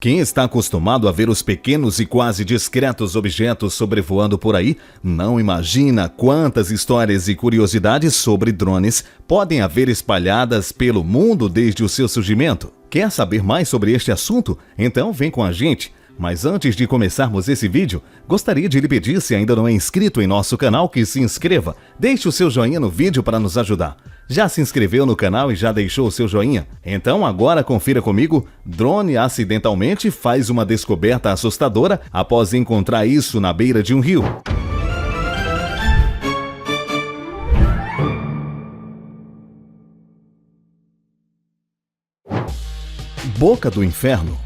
Quem está acostumado a ver os pequenos e quase discretos objetos sobrevoando por aí, não imagina quantas histórias e curiosidades sobre drones podem haver espalhadas pelo mundo desde o seu surgimento. Quer saber mais sobre este assunto? Então vem com a gente! Mas antes de começarmos esse vídeo, gostaria de lhe pedir, se ainda não é inscrito em nosso canal, que se inscreva. Deixe o seu joinha no vídeo para nos ajudar. Já se inscreveu no canal e já deixou o seu joinha? Então agora confira comigo. Drone acidentalmente faz uma descoberta assustadora após encontrar isso na beira de um rio. Boca do Inferno.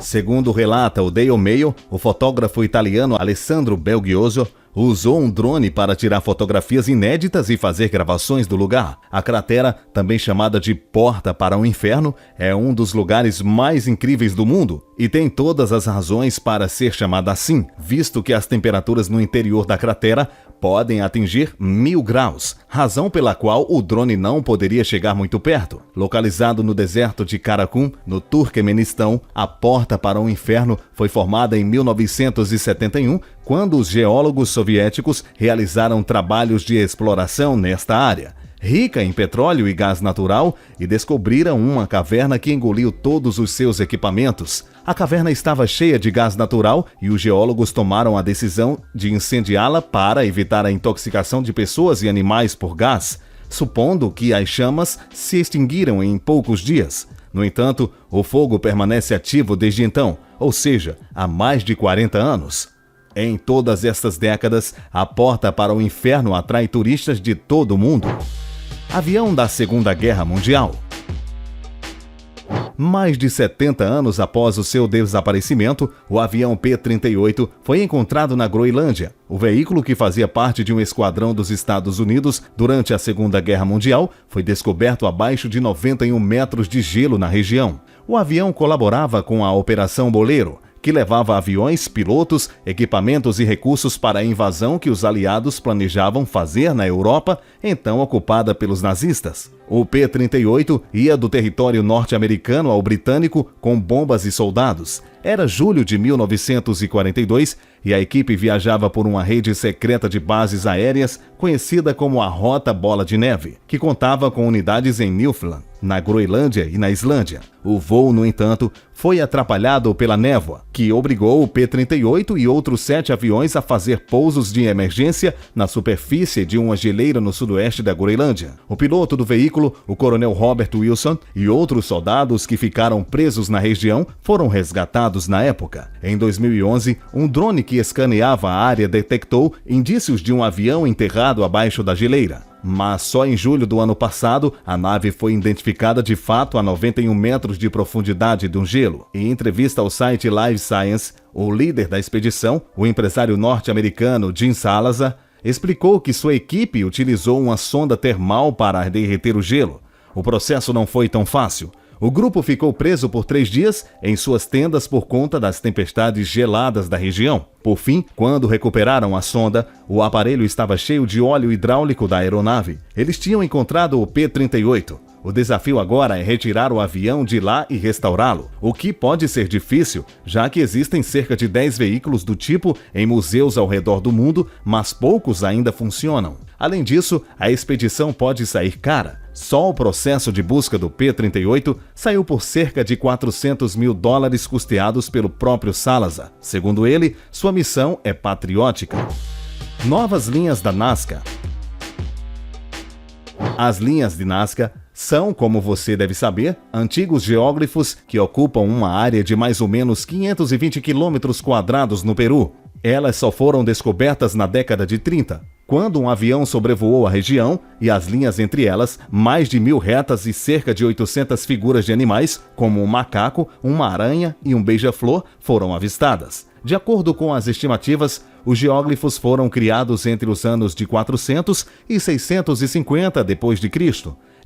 Segundo relata o Daily Mail, o fotógrafo italiano Alessandro Belgioso usou um drone para tirar fotografias inéditas e fazer gravações do lugar. A cratera, também chamada de Porta para o Inferno, é um dos lugares mais incríveis do mundo e tem todas as razões para ser chamada assim, visto que as temperaturas no interior da cratera podem atingir 1000 graus, razão pela qual o drone não poderia chegar muito perto. Localizado no deserto de Karakum, no Turquemenistão, a Porta para o Inferno foi formada em 1971, quando os geólogos soviéticos realizaram trabalhos de exploração nesta área, rica em petróleo e gás natural, e descobriram uma caverna que engoliu todos os seus equipamentos. A caverna estava cheia de gás natural e os geólogos tomaram a decisão de incendiá-la para evitar a intoxicação de pessoas e animais por gás, supondo que as chamas se extinguiram em poucos dias. No entanto, o fogo permanece ativo desde então, ou seja, há mais de 40 anos. Em todas estas décadas, a Porta para o Inferno atrai turistas de todo o mundo. Avião da Segunda Guerra Mundial. Mais de 70 anos após o seu desaparecimento, o avião P-38 foi encontrado na Groenlândia. O veículo, que fazia parte de um esquadrão dos Estados Unidos durante a Segunda Guerra Mundial, foi descoberto abaixo de 91 metros de gelo na região. O avião colaborava com a Operação Boleiro, que levava aviões, pilotos, equipamentos e recursos para a invasão que os aliados planejavam fazer na Europa, então ocupada pelos nazistas. O P-38 ia do território norte-americano ao britânico com bombas e soldados. Era julho de 1942 e a equipe viajava por uma rede secreta de bases aéreas conhecida como a Rota Bola de Neve, que contava com unidades em Newfoundland, na Groenlândia e na Islândia. O voo, no entanto, foi atrapalhado pela névoa, que obrigou o P-38 e outros 7 aviões a fazer pousos de emergência na superfície de uma geleira no sudoeste da Groenlândia. O piloto do veículo, o coronel Robert Wilson, e outros soldados que ficaram presos na região foram resgatados na época. Em 2011, um drone que escaneava a área detectou indícios de um avião enterrado abaixo da geleira. Mas só em julho do ano passado, a nave foi identificada de fato a 91 metros de profundidade do gelo. Em entrevista ao site Live Science, o líder da expedição, o empresário norte-americano Jim Salazar, explicou que sua equipe utilizou uma sonda termal para derreter o gelo. O processo não foi tão fácil. O grupo ficou preso por 3 dias em suas tendas por conta das tempestades geladas da região. Por fim, quando recuperaram a sonda, o aparelho estava cheio de óleo hidráulico da aeronave. Eles tinham encontrado o P-38. O desafio agora é retirar o avião de lá e restaurá-lo, o que pode ser difícil, já que existem cerca de 10 veículos do tipo em museus ao redor do mundo, mas poucos ainda funcionam. Além disso, a expedição pode sair cara. Só o processo de busca do P-38 saiu por cerca de $400 mil custeados pelo próprio Salazar. Segundo ele, sua missão é patriótica. Novas linhas da Nazca. As linhas de Nazca são, como você deve saber, antigos geóglifos que ocupam uma área de mais ou menos 520 km² no Peru. Elas só foram descobertas na década de 30, quando um avião sobrevoou a região e as linhas entre elas, mais de 1000 retas e cerca de 800 figuras de animais, como um macaco, uma aranha e um beija-flor, foram avistadas. De acordo com as estimativas, os geóglifos foram criados entre os anos de 400 e 650 d.C.,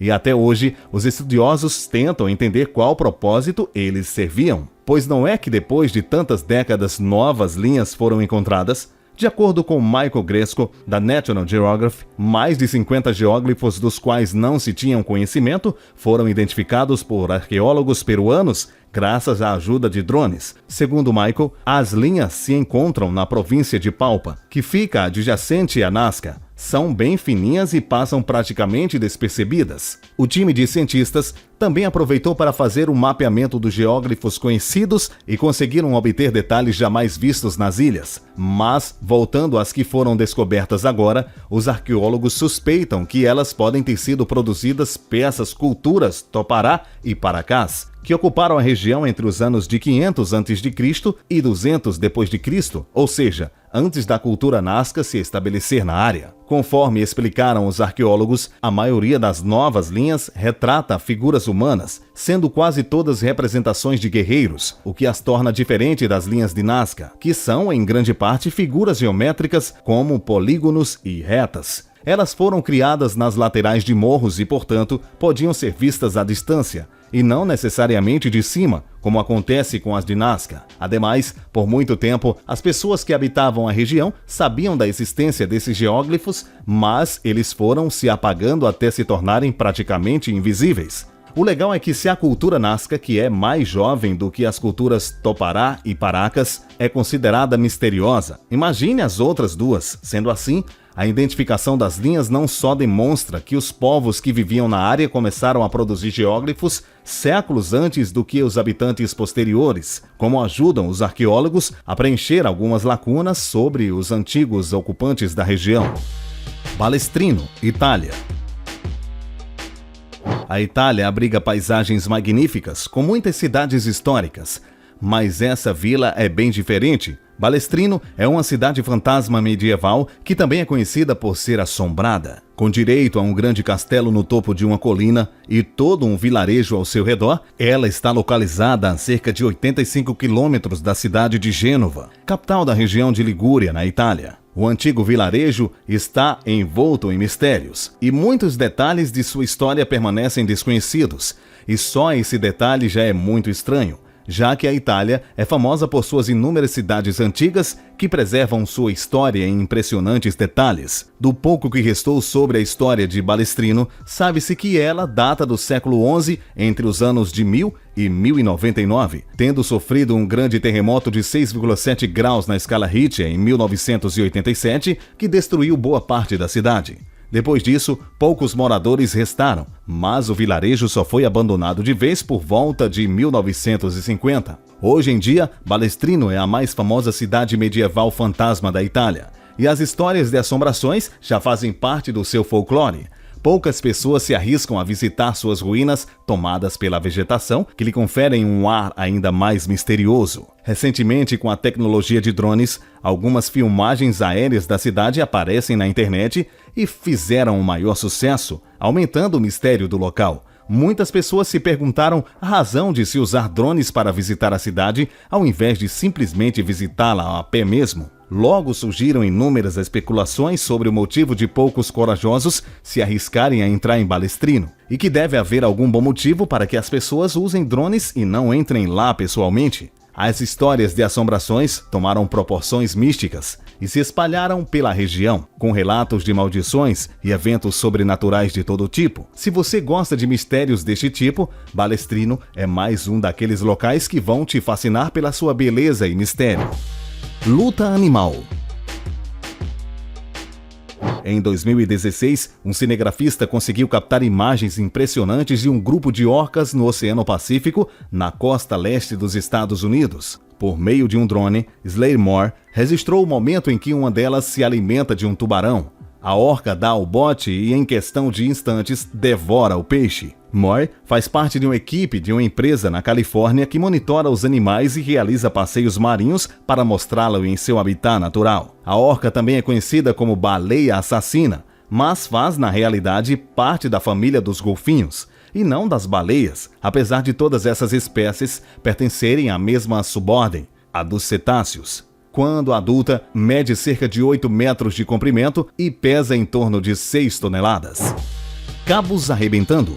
e até hoje os estudiosos tentam entender qual propósito eles serviam. Pois não é que depois de tantas décadas novas linhas foram encontradas? De acordo com Michael Gresco, da National Geographic, mais de 50 geóglifos dos quais não se tinham conhecimento foram identificados por arqueólogos peruanos graças à ajuda de drones. Segundo Michael, as linhas se encontram na província de Palpa, que fica adjacente a Nazca. São bem fininhas e passam praticamente despercebidas. O time de cientistas também aproveitou para fazer um mapeamento dos geóglifos conhecidos e conseguiram obter detalhes jamais vistos nas ilhas. Mas, voltando às que foram descobertas agora, os arqueólogos suspeitam que elas podem ter sido produzidas pelas culturas Topará e Paracás, que ocuparam a região entre os anos de 500 a.C. e 200 d.C., ou seja, antes da cultura Nazca se estabelecer na área. Conforme explicaram os arqueólogos, a maioria das novas linhas retrata figuras humanas, sendo quase todas representações de guerreiros, o que as torna diferente das linhas de Nazca, que são, em grande parte, figuras geométricas como polígonos e retas. Elas foram criadas nas laterais de morros e, portanto, podiam ser vistas à distância, e não necessariamente de cima, como acontece com as de Nazca. Ademais, por muito tempo, as pessoas que habitavam a região sabiam da existência desses geóglifos, mas eles foram se apagando até se tornarem praticamente invisíveis. O legal é que se a cultura Nazca, que é mais jovem do que as culturas Topará e Paracas, é considerada misteriosa, imagine as outras duas. Sendo assim, a identificação das linhas não só demonstra que os povos que viviam na área começaram a produzir geóglifos séculos antes do que os habitantes posteriores, como ajudam os arqueólogos a preencher algumas lacunas sobre os antigos ocupantes da região. Balestrino, Itália. A Itália abriga paisagens magníficas, com muitas cidades históricas, mas essa vila é bem diferente. Balestrino é uma cidade fantasma medieval que também é conhecida por ser assombrada. Com direito a um grande castelo no topo de uma colina e todo um vilarejo ao seu redor, ela está localizada a cerca de 85 quilômetros da cidade de Gênova, capital da região de Ligúria, na Itália. O antigo vilarejo está envolto em mistérios, e muitos detalhes de sua história permanecem desconhecidos, e só esse detalhe já é muito estranho, já que a Itália é famosa por suas inúmeras cidades antigas que preservam sua história em impressionantes detalhes. Do pouco que restou sobre a história de Balestrino, sabe-se que ela data do século XI, entre os anos de 1000 e 1099, tendo sofrido um grande terremoto de 6,7 graus na escala Richter em 1987, que destruiu boa parte da cidade. Depois disso, poucos moradores restaram, mas o vilarejo só foi abandonado de vez por volta de 1950. Hoje em dia, Balestrino é a mais famosa cidade medieval fantasma da Itália, e as histórias de assombrações já fazem parte do seu folclore. Poucas pessoas se arriscam a visitar suas ruínas tomadas pela vegetação, que lhe conferem um ar ainda mais misterioso. Recentemente, com a tecnologia de drones, algumas filmagens aéreas da cidade aparecem na internet e fizeram um maior sucesso, aumentando o mistério do local. Muitas pessoas se perguntaram a razão de se usar drones para visitar a cidade, ao invés de simplesmente visitá-la a pé mesmo. Logo surgiram inúmeras especulações sobre o motivo de poucos corajosos se arriscarem a entrar em Balestrino, e que deve haver algum bom motivo para que as pessoas usem drones e não entrem lá pessoalmente. As histórias de assombrações tomaram proporções místicas e se espalharam pela região, com relatos de maldições e eventos sobrenaturais de todo tipo. Se você gosta de mistérios deste tipo, Balestrino é mais um daqueles locais que vão te fascinar pela sua beleza e mistério. Luta animal. Em 2016, um cinegrafista conseguiu captar imagens impressionantes de um grupo de orcas no Oceano Pacífico, na costa leste dos Estados Unidos. Por meio de um drone, Slayer Moore registrou o momento em que uma delas se alimenta de um tubarão. A orca dá o bote e, em questão de instantes, devora o peixe. Moore faz parte de uma equipe de uma empresa na Califórnia que monitora os animais e realiza passeios marinhos para mostrá-lo em seu habitat natural. A orca também é conhecida como baleia assassina, mas faz, na realidade, parte da família dos golfinhos, e não das baleias, apesar de todas essas espécies pertencerem à mesma subordem, a dos cetáceos. Quando adulta, mede cerca de 8 metros de comprimento e pesa em torno de 6 toneladas. Cabos arrebentando.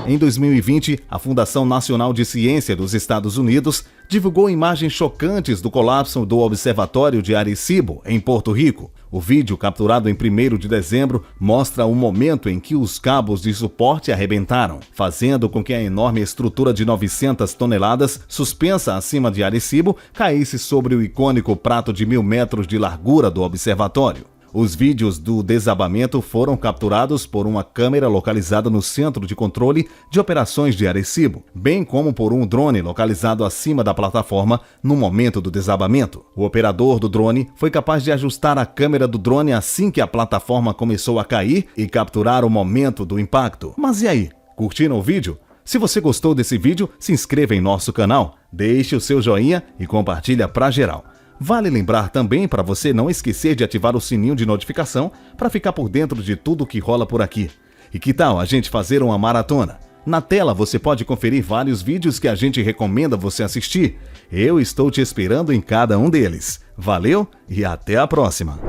Em 2020, a Fundação Nacional de Ciência dos Estados Unidos divulgou imagens chocantes do colapso do Observatório de Arecibo, em Porto Rico. O vídeo, capturado em 1º de dezembro, mostra o momento em que os cabos de suporte arrebentaram, fazendo com que a enorme estrutura de 900 toneladas, suspensa acima de Arecibo, caísse sobre o icônico prato de 1.000 metros de largura do observatório. Os vídeos do desabamento foram capturados por uma câmera localizada no Centro de Controle de Operações de Arecibo, bem como por um drone localizado acima da plataforma no momento do desabamento. O operador do drone foi capaz de ajustar a câmera do drone assim que a plataforma começou a cair e capturar o momento do impacto. Mas e aí? Curtiram o vídeo? Se você gostou desse vídeo, se inscreva em nosso canal, deixe o seu joinha e compartilha pra geral. Vale lembrar também para você não esquecer de ativar o sininho de notificação para ficar por dentro de tudo que rola por aqui. E que tal a gente fazer uma maratona? Na tela você pode conferir vários vídeos que a gente recomenda você assistir. Eu estou te esperando em cada um deles. Valeu e até a próxima!